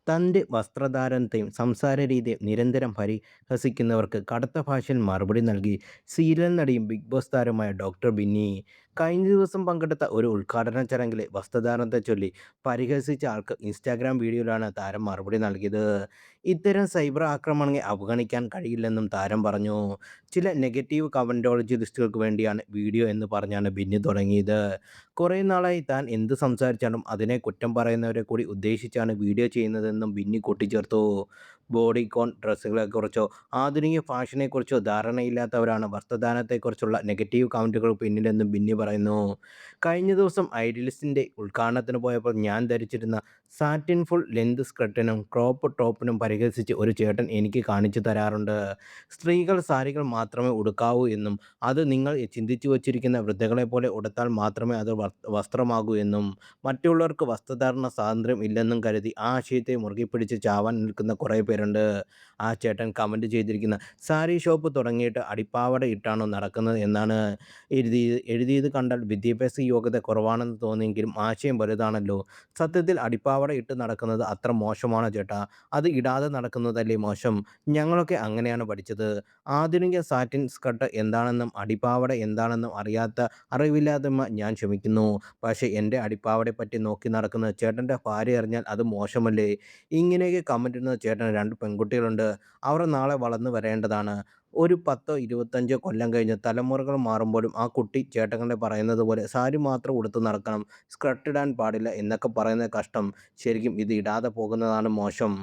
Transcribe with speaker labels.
Speaker 1: തൻ്റെ വസ്ത്രധാരണത്തെയും സംസാര രീതിയും നിരന്തരം പരിഹസിക്കുന്നവർക്ക് കടുത്ത ഭാഷയിൽ മറുപടി നൽകി സീരിയൽ നടിയും ബിഗ് ബോസ് താരമായ ഡോക്ടർ ബിന്നി. കഴിഞ്ഞ ദിവസം പങ്കെടുത്ത ഒരു ഉദ്ഘാടന ചടങ്ങിലെ വസ്ത്രധാരണത്തെ ചൊല്ലി പരിഹസിച്ച ആൾക്ക് ഇൻസ്റ്റാഗ്രാം വീഡിയോയിലാണ് താരം മറുപടി നൽകിയത്. ഇത്തരം സൈബർ ആക്രമണങ്ങളെ അവഗണിക്കാൻ കഴിയില്ലെന്നും താരം പറഞ്ഞു. ചില നെഗറ്റീവ് കമൻറ്റോളജിസ്റ്റുകൾക്ക് വേണ്ടിയാണ് വീഡിയോ എന്ന് പറഞ്ഞാണ് ബിന്നി തുടങ്ങിയത്. കുറേ നാളായി താൻ എന്ത് സംസാരിച്ചാലും അതിനെ കുറ്റം പറയുന്നവരെ കൂടി ഉദ്ദേശിച്ചാണ് വീഡിയോ ചെയ്യുന്നതെന്നും ബിന്നി കൂട്ടിച്ചേർത്തു. ബോഡിക്കോൺ ഡ്രസ്സുകളെക്കുറിച്ചോ ആധുനിക ഫാഷനെക്കുറിച്ചോ ധാരണയില്ലാത്തവരാണ് വസ്ത്രധാരണത്തെക്കുറിച്ചുള്ള നെഗറ്റീവ് കമൻറ്റുകൾക്ക് പിന്നിലെന്നും ബിന്നി പറയുന്നു. കഴിഞ്ഞ ദിവസം ഐഡിയലിസ്റ്റിൻ്റെ ഉദ്ഘാടനത്തിന് പോയപ്പോൾ ഞാൻ ധരിച്ചിരുന്ന സാറ്റിൻ ഫുൾ ലെന്ത് സ്കർട്ടിനും ക്രോപ്പ് ടോപ്പിനും പരിഹസിച്ച് ഒരു ചേട്ടൻ എനിക്ക് കാണിച്ചു തരാറുണ്ട്. സ്ത്രീകൾ സാരികൾ മാത്രമേ ഉടുക്കാവൂ എന്നും അത് നിങ്ങൾ ചിന്തിച്ചു വച്ചിരിക്കുന്ന വൃദ്ധകളെപ്പോലെ ഉടുത്താൽ മാത്രമേ അത് വസ്ത്രമാകൂ എന്നും മറ്റുള്ളവർക്ക് വസ്ത്രധാരണ സ്വാതന്ത്ര്യം ഇല്ലെന്നും കരുതി ആ ആശയത്തെ മുറുകെപ്പിടിച്ച് ചാവാൻ നിൽക്കുന്ന കുറേ പേരുണ്ട്. ആ ചേട്ടൻ കമൻറ്റ് ചെയ്തിരിക്കുന്ന സാരി ഷോപ്പ് തുടങ്ങിയിട്ട് അടിപ്പാവട ഇട്ടാണോ നടക്കുന്നത് എന്നാണ് എഴുതിയത് കണ്ടാൽ വിദ്യാഭ്യാസ യോഗ്യത കുറവാണെന്ന് തോന്നിയെങ്കിലും ആശയം വലുതാണല്ലോ. സത്യത്തിൽ അടിപ്പാവട ഇട്ട് നടക്കുന്നത് അത്ര മോശമാണോ ചേട്ടാ? അത് ഇടാതെ നടക്കുന്നതല്ലേ മോശം? ഞങ്ങളൊക്കെ അങ്ങനെയാണ് പഠിച്ചത്. ആധുനിക സാറ്റിൻ സ്കർട്ട് എന്താണെന്നും അടിപ്പാവട എന്താണെന്നും അറിവില്ലായ്മ ഞാൻ ക്ഷമിക്കുന്നു. പക്ഷേ എൻ്റെ അടിപ്പാവടയെപ്പറ്റി നോക്കി നടക്കുന്ന ചേട്ടൻ്റെ ഭാര്യ അറിഞ്ഞാൽ അത് മോശമല്ലേ? ഇങ്ങനെയൊക്കെ കമൻ്റ് ഇടുന്ന ചേട്ടന് 2 പെൺകുട്ടികളുണ്ട്. അവർ നാളെ വളർന്നു വരേണ്ടതാണ്. ഒരു 10 25 കൊല്ലം കഴിഞ്ഞ് തലമുറകൾ മാറുമ്പോഴും ആ കുട്ടി ചേട്ടങ്ങൾ പറയുന്നത് പോലെ സാരി മാത്രം ഉടുത്ത് നടക്കണം, സ്കർട്ട് ഇടാൻ പാടില്ല എന്നൊക്കെ പറയുന്നത് കഷ്ടം. ശരിക്കും ഇത് ഇടാതെ പോകുന്നതാണ് മോശം.